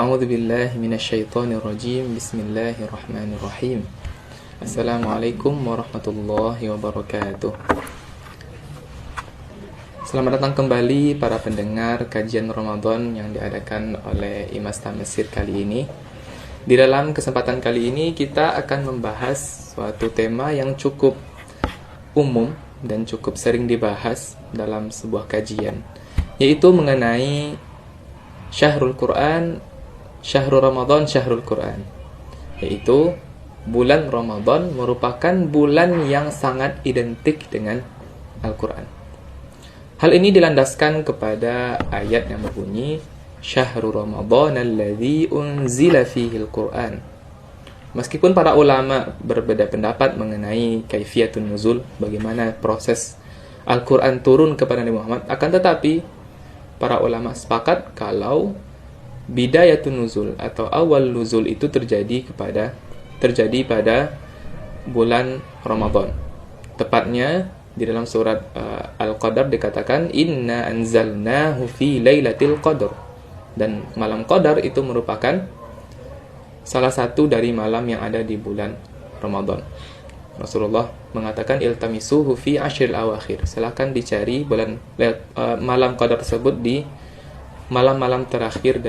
A'udzu billahi minasyaitonir rajim. Bismillahirrahmanirrahim. Assalamualaikum warahmatullahi wabarakatuh. Selamat datang kembali para pendengar kajian Ramadan yang diadakan oleh IMAS Mesir kali ini. Di dalam kesempatan kali ini kita akan membahas suatu tema yang cukup umum dan cukup sering dibahas dalam sebuah kajian, yaitu mengenai Syahrul Quran, Syahrul Ramadan, Syahrul Quran, yaitu bulan Ramadan merupakan bulan yang sangat identik dengan Al-Quran. Hal ini dilandaskan kepada ayat yang berbunyi Syahrul Ramadan alladzi unzila fihil Quran. Meskipun para ulama berbeda pendapat mengenai kaifiyatun nuzul, bagaimana proses Al-Quran turun kepada Nabi Muhammad, akan tetapi para ulama sepakat kalau bidayatun nuzul atau awal nuzul itu terjadi pada bulan Ramadan. Tepatnya di dalam surat Al-Qadar dikatakan inna anzalnahu fi lailatul qadar, dan malam Qadar itu merupakan salah satu dari malam yang ada di bulan Ramadan. Rasulullah mengatakan iltamisuhu fi ashril awakhir, silakan dicari malam Qadar tersebut di malam-malam terakhir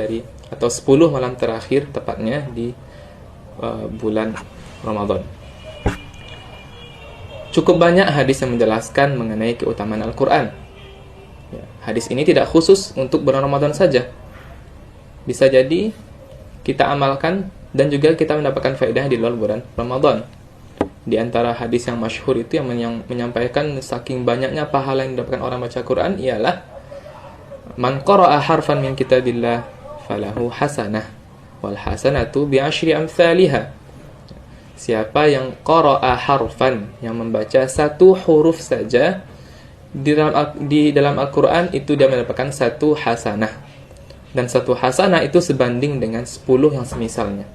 atau 10 malam terakhir tepatnya di bulan Ramadan. Cukup banyak hadis yang menjelaskan mengenai keutamaan Al-Quran. Hadis ini tidak khusus untuk bulan Ramadan saja. Bisa jadi kita amalkan dan juga kita mendapatkan faedah di luar bulan Ramadan. Di antara hadis yang masyhur itu yang menyampaikan saking banyaknya pahala yang didapatkan orang baca Quran ialah man qara'a harfan min kitabillah falahu hasanah wal hasanatu bi asyri amsalihha. Siapa yang qara'a harfan, yang membaca satu huruf saja di dalam Al-Quran, itu dia mendapatkan satu hasanah, dan satu hasanah itu sebanding dengan 10 yang semisalnya,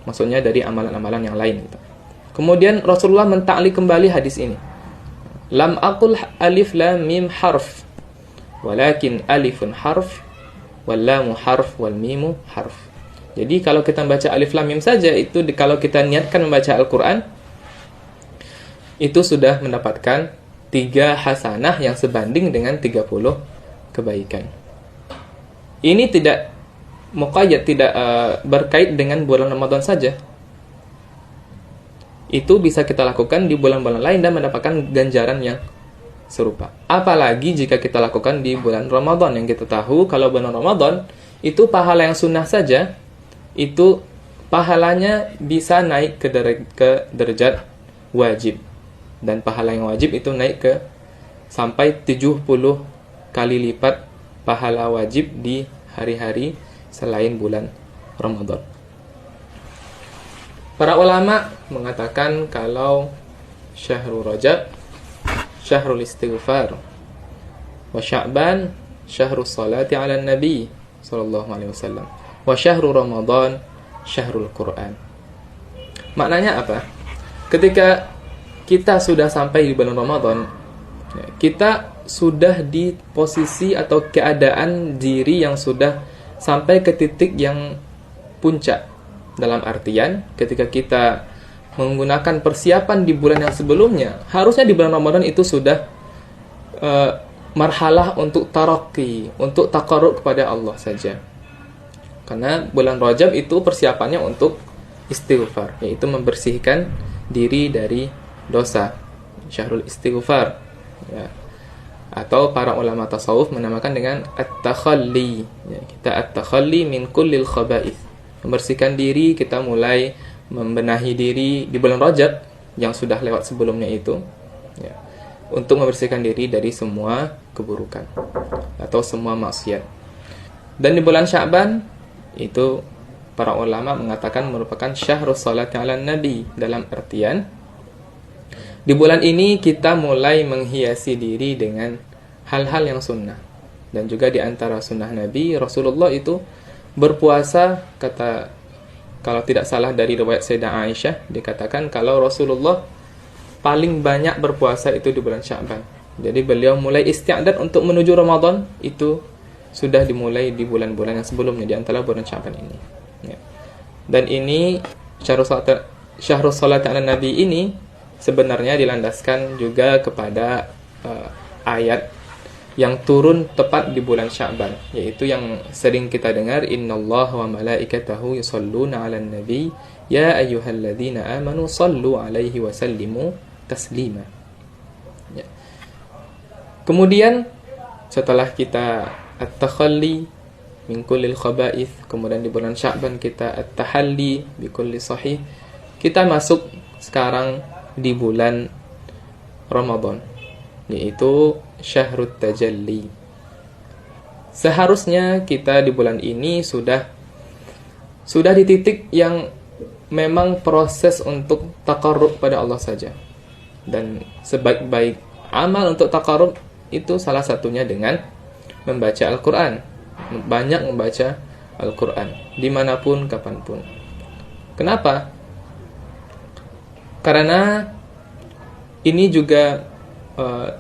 maksudnya dari amalan-amalan yang lain gitu. Kemudian Rasulullah mentaklik kembali hadis ini, lam aqul alif lam mim harf walakin alifun harf wal lamu harf wal mimu harf. Jadi kalau kita membaca alif lam mim saja, itu kalau kita niatkan membaca Al-Quran, itu sudah mendapatkan 3 hasanah yang sebanding dengan 30 kebaikan. Ini tidak muqayyad, tidak berkait dengan bulan Ramadan saja. Itu bisa kita lakukan di bulan-bulan lain dan mendapatkan ganjaran yang serupa. Apalagi jika kita lakukan di bulan Ramadan, yang kita tahu kalau bulan Ramadan itu pahala yang sunnah saja, itu pahalanya bisa naik ke derajat wajib, dan pahala yang wajib itu naik ke sampai 70 kali lipat pahala wajib di hari-hari selain bulan Ramadan. Para ulama mengatakan kalau Syahrul Rajab Syahrul Istighfar, wa Sya'ban Syahrul Salati ala Nabi sallallahu alaihi wasallam, wa Syahrul Ramadan Syahrul Quran. Maknanya apa? Ketika kita sudah sampai di bulan Ramadan, kita sudah di posisi atau keadaan diri yang sudah sampai ke titik yang puncak. Dalam artian, ketika kita menggunakan persiapan di bulan yang sebelumnya, harusnya di bulan Ramadan itu sudah marhalah untuk taraqi, untuk taqarrub kepada Allah saja. Karena bulan Rajab itu persiapannya untuk istighfar, yaitu membersihkan diri dari dosa, Syahrul Istighfar, ya. Atau para ulama tasawuf menamakan dengan at-takhalli, ya, kita at-takhalli min kullil khaba'ith, membersihkan diri, kita mulai membenahi diri di bulan Rajab yang sudah lewat sebelumnya itu, ya, untuk membersihkan diri dari semua keburukan atau semua maksiat. Dan di bulan Sya'ban itu para ulama mengatakan merupakan Syahrul Salati ala Nabi, dalam artian di bulan ini kita mulai menghiasi diri dengan hal-hal yang sunnah. Dan juga di antara sunnah Nabi, Rasulullah itu berpuasa, kalau tidak salah dari riwayat Sayyidah Aisyah, dikatakan kalau Rasulullah paling banyak berpuasa itu di bulan Sya'ban. Jadi beliau mulai isti'adad untuk menuju Ramadan itu sudah dimulai di bulan-bulan yang sebelumnya, di antara bulan Sya'ban ini. Dan ini syahrus salat ala nabi ini sebenarnya dilandaskan juga kepada ayat yang turun tepat di bulan Sya'ban, yaitu yang sering kita dengar, innallaha wa malaikatahu yusholluna 'alan nabi ya ayyuhalladzina amanu shallu 'alaihi wa sallimu taslima. Ya. Kemudian setelah kita at-takhalli min kullil khaba'ith, kemudian di bulan Sya'ban kita at-tahalli bi kulli sahih, kita masuk sekarang di bulan Ramadan, yaitu Syahrut Tajalli. Seharusnya kita di bulan ini sudah di titik yang memang proses untuk taqarrub pada Allah saja. Dan sebaik-baik amal untuk taqarrub itu salah satunya dengan membaca Al-Quran. Banyak membaca Al-Quran dimanapun, kapanpun. Kenapa? Karena ini juga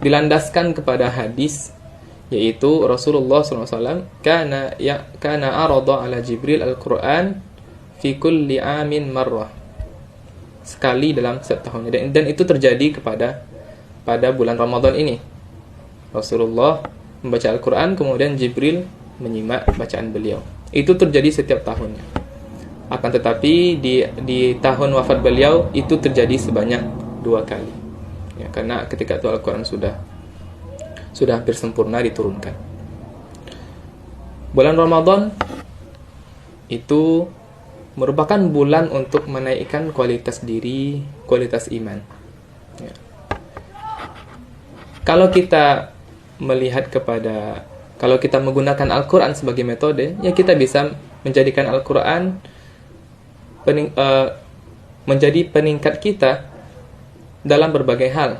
dilandaskan kepada hadis, yaitu Rasulullah SAW kana arada ala Jibril Al-Quran fi kulli amin marrah, sekali dalam setahun. Dan itu terjadi pada bulan Ramadan ini. Rasulullah membaca Al-Quran, kemudian Jibril menyimak bacaan beliau. Itu terjadi setiap tahunnya. Akan tetapi di tahun wafat beliau itu terjadi sebanyak 2 kali. Ya, karena ketika itu Al-Quran sudah hampir sempurna diturunkan. Bulan Ramadan itu merupakan bulan untuk menaikkan kualitas diri, kualitas iman. Ya. Kalau kita menggunakan Al-Quran sebagai metode, ya kita bisa menjadikan Al-Quran menjadi peningkat kita dalam berbagai hal.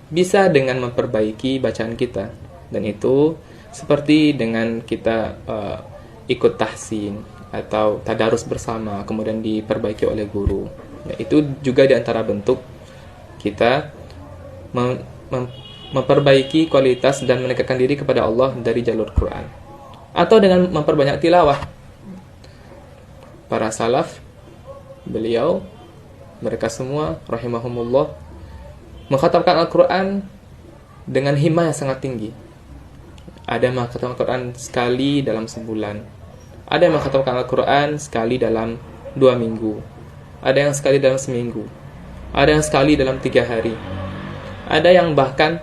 Bisa dengan memperbaiki bacaan kita, dan itu seperti dengan kita ikut tahsin atau tadarus bersama, kemudian diperbaiki oleh guru. Ya, itu juga di antara bentuk kita memperbaiki kualitas dan mendekatkan diri kepada Allah dari jalur Quran. Atau dengan memperbanyak tilawah. Para salaf, mereka semua rahimahumullah mengkhatamkan Al-Quran dengan himmah yang sangat tinggi. Ada yang mengkhatamkan Al-Quran sekali dalam sebulan, ada yang mengkhatamkan Al-Quran sekali dalam 2 minggu, ada yang sekali dalam seminggu, ada yang sekali dalam 3 hari, ada yang bahkan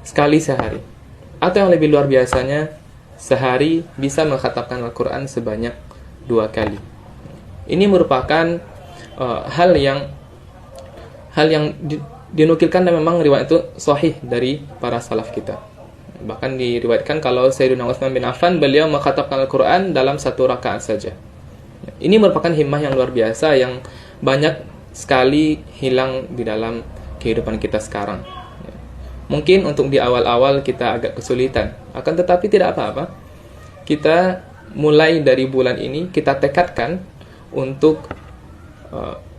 sekali sehari, atau yang lebih luar biasanya sehari bisa mengkhatamkan Al-Quran sebanyak 2 kali. Ini merupakan hal yang dinukilkan, dan memang riwayat itu sahih dari para salaf kita. Bahkan diriwayatkan kalau Sayyidina Utsman bin Affan, beliau mengkhatamkan Al-Quran dalam 1 rakaat saja. Ini merupakan himmah yang luar biasa yang banyak sekali hilang di dalam kehidupan kita sekarang. Mungkin untuk di awal-awal kita agak kesulitan, akan tetapi tidak apa-apa. Kita mulai dari bulan ini, kita tekadkan untuk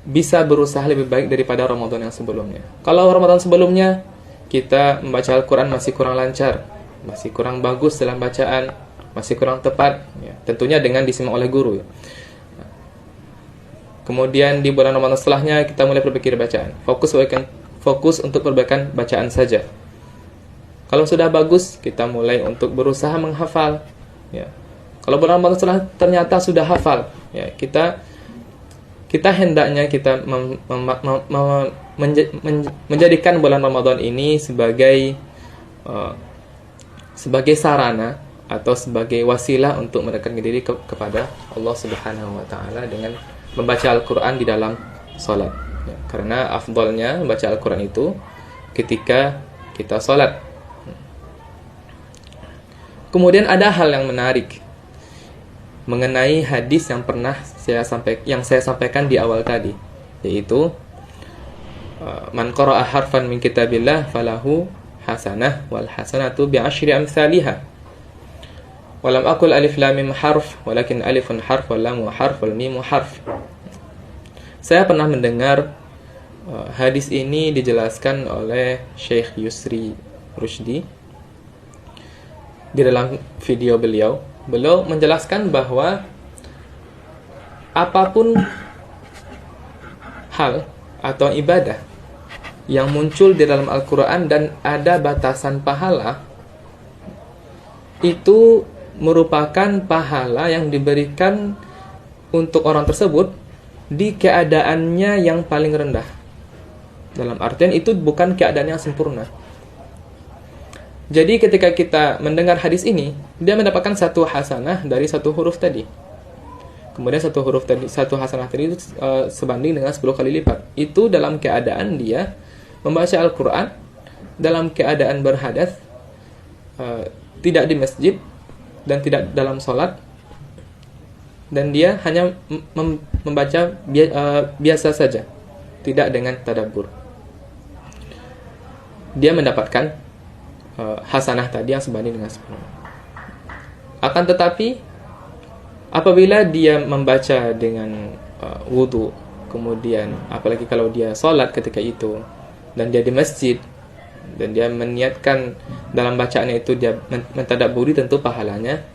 bisa berusaha lebih baik daripada Ramadan yang sebelumnya. Kalau Ramadan sebelumnya kita membaca Al-Quran masih kurang lancar, masih kurang bagus dalam bacaan, masih kurang tepat, ya, tentunya dengan disimak oleh guru. Ya. Kemudian di bulan Ramadan setelahnya kita mulai berpikir bacaan, fokus untuk perbaikan bacaan saja. Kalau sudah bagus, kita mulai untuk berusaha menghafal. Ya. Kalau bulan Ramadan setelah ternyata sudah hafal, ya, kita hendaknya kita menjadikan bulan Ramadan ini sebagai sarana atau sebagai wasilah untuk mendekatkan diri kepada Allah Subhanahu wa taala dengan membaca Al-Qur'an di dalam salat. Ya, karena afdalnya membaca Al-Qur'an itu ketika kita salat. Kemudian ada hal yang menarik mengenai hadis yang pernah saya sampaikan di awal tadi, yaitu man qara'a harfan min kitabillah falahu hasanah wal hasanatu bi asyri amsalihha. Walam aqul alif lam mim harf walakin alifun harf wal lamu harf wal mimu harf. Saya pernah mendengar hadis ini dijelaskan oleh Syekh Yusri Rushdi di dalam video beliau menjelaskan bahwa apapun hal atau ibadah yang muncul di dalam Al-Quran dan ada batasan pahala, itu merupakan pahala yang diberikan untuk orang tersebut di keadaannya yang paling rendah. Dalam artian itu bukan keadaan yang sempurna. Jadi ketika kita mendengar hadis ini, dia mendapatkan satu hasanah dari satu huruf tadi. Kemudian satu hasanah tadi itu sebanding dengan 10 kali lipat. Itu dalam keadaan dia membaca Al-Quran dalam keadaan berhadas, tidak di masjid dan tidak dalam sholat, dan dia hanya membaca biasa saja, tidak dengan tadabbur. Dia mendapatkan hasanah tadi yang sebanding dengan 10. Akan tetapi apabila dia membaca dengan wudu, kemudian apalagi kalau dia sholat ketika itu, dan dia di masjid, dan dia meniatkan dalam bacaannya itu dia mentadabburi, tentu pahalanya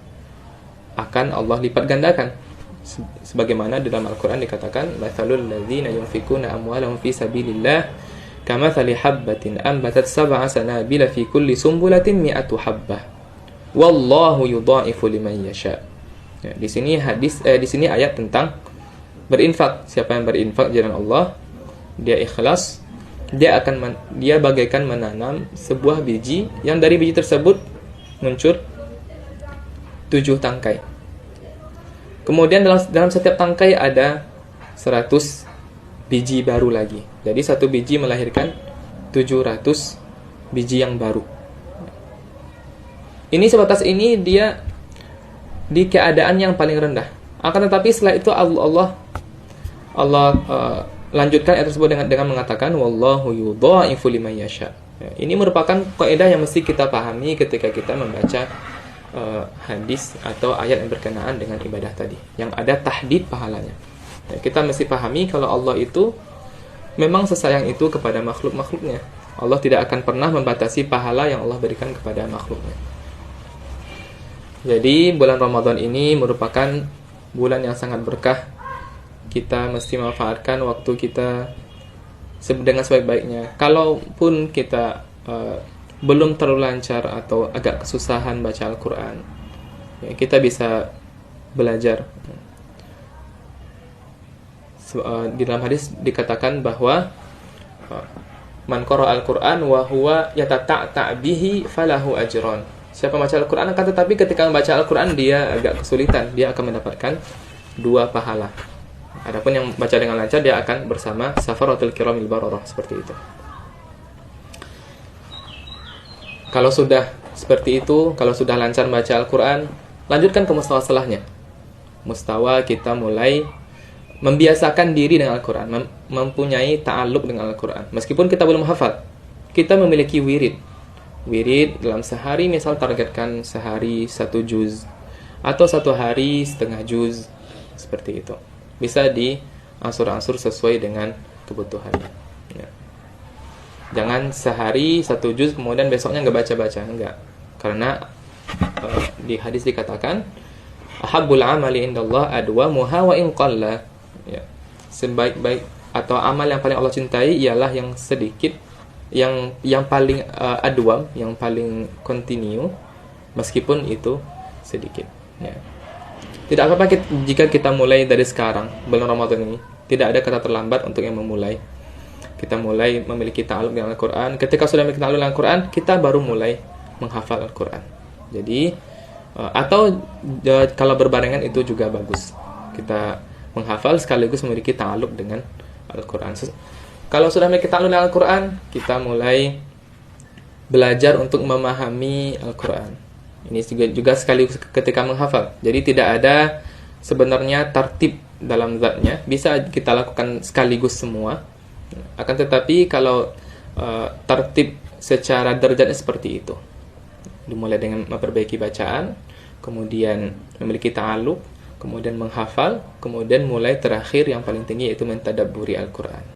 akan Allah lipat gandakan. Sebagaimana di dalam Al-Quran dikatakan, mathalul ladzina yunfikuna amwalahum fi sabilillah kamathali habbatin ambatat sab'a sanabila fi kulli sumbulatin mi'atu habbah wallahu yudha'ifu liman yasha. Ya, di sini di sini ayat tentang berinfak. Siapa yang berinfak di jalan Allah, dia ikhlas, dia bagaikan menanam sebuah biji yang dari biji tersebut muncul 7 tangkai. Kemudian dalam setiap tangkai ada 100 biji baru lagi. Jadi satu biji melahirkan 700 biji yang baru. Ini sebatas ini dia di keadaan yang paling rendah. Akan tetapi setelah itu Allah lanjutkan ayat tersebut dengan mengatakan wallahu yudha'ifu liman yasha. Ya, ini merupakan kaidah yang mesti kita pahami ketika kita membaca hadis atau ayat yang berkenaan dengan ibadah tadi, yang ada tahdid pahalanya. Ya, kita mesti pahami kalau Allah itu memang sesayang itu kepada makhluk-makhluknya. Allah tidak akan pernah membatasi pahala yang Allah berikan kepada makhluknya. Jadi bulan Ramadan ini merupakan bulan yang sangat berkah. Kita mesti memanfaatkan waktu kita dengan sebaik-baiknya. Kalaupun kita belum terlalu lancar atau agak kesusahan baca Al-Quran, ya, kita bisa belajar. Di dalam hadis dikatakan bahwa man qara al-Quran wa huwa yatata'ta' bihi falahu ajran. Siapa membaca Al-Quran, akan tetapi ketika membaca Al-Quran dia agak kesulitan, dia akan mendapatkan 2 pahala. Adapun yang baca dengan lancar, dia akan bersama safaratul kiramil bararah, seperti itu. Kalau sudah seperti itu, kalau sudah lancar membaca Al-Quran, lanjutkan ke mustawa setelahnya. Mustawa kita mulai membiasakan diri dengan Al-Quran, mempunyai ta'alluq dengan Al-Quran. Meskipun kita belum hafal, kita memiliki wirid. Wirid dalam sehari, misal targetkan sehari 1 juz, atau 1 hari setengah juz, seperti itu. Bisa diangsur-angsur sesuai dengan kebutuhannya. Ya. Jangan sehari 1 juz kemudian besoknya nggak baca-baca, enggak. Karena di hadis dikatakan ahabbul amali indallah adwamuha wa in qalla. Ya. Sebaik-baik atau amal yang paling Allah cintai ialah yang sedikit, yang paling adwam, yang paling continue, meskipun itu sedikit. Ya. Tidak apa-apa jika kita mulai dari sekarang, bulan Ramadan ini. Tidak ada kata terlambat untuk yang memulai. Kita mulai memiliki ta'alluq dengan Al-Quran. Ketika sudah memiliki ta'alluq dengan Al-Quran, kita baru mulai menghafal Al-Quran. Jadi, atau kalau berbarengan itu juga bagus. Kita menghafal sekaligus memiliki ta'alluq dengan Al-Quran. Kalau sudah memiliki ta'alluq dengan Al-Quran, kita mulai belajar untuk memahami Al-Quran. Ini juga sekaligus ketika menghafal. Jadi tidak ada sebenarnya tartib dalam zatnya. Bisa kita lakukan sekaligus semua. Akan tetapi kalau tartib secara derajatnya seperti itu. Dimulai dengan memperbaiki bacaan, kemudian memiliki ta'alluq, kemudian menghafal, kemudian mulai terakhir yang paling tinggi yaitu mentadabburi Al-Quran.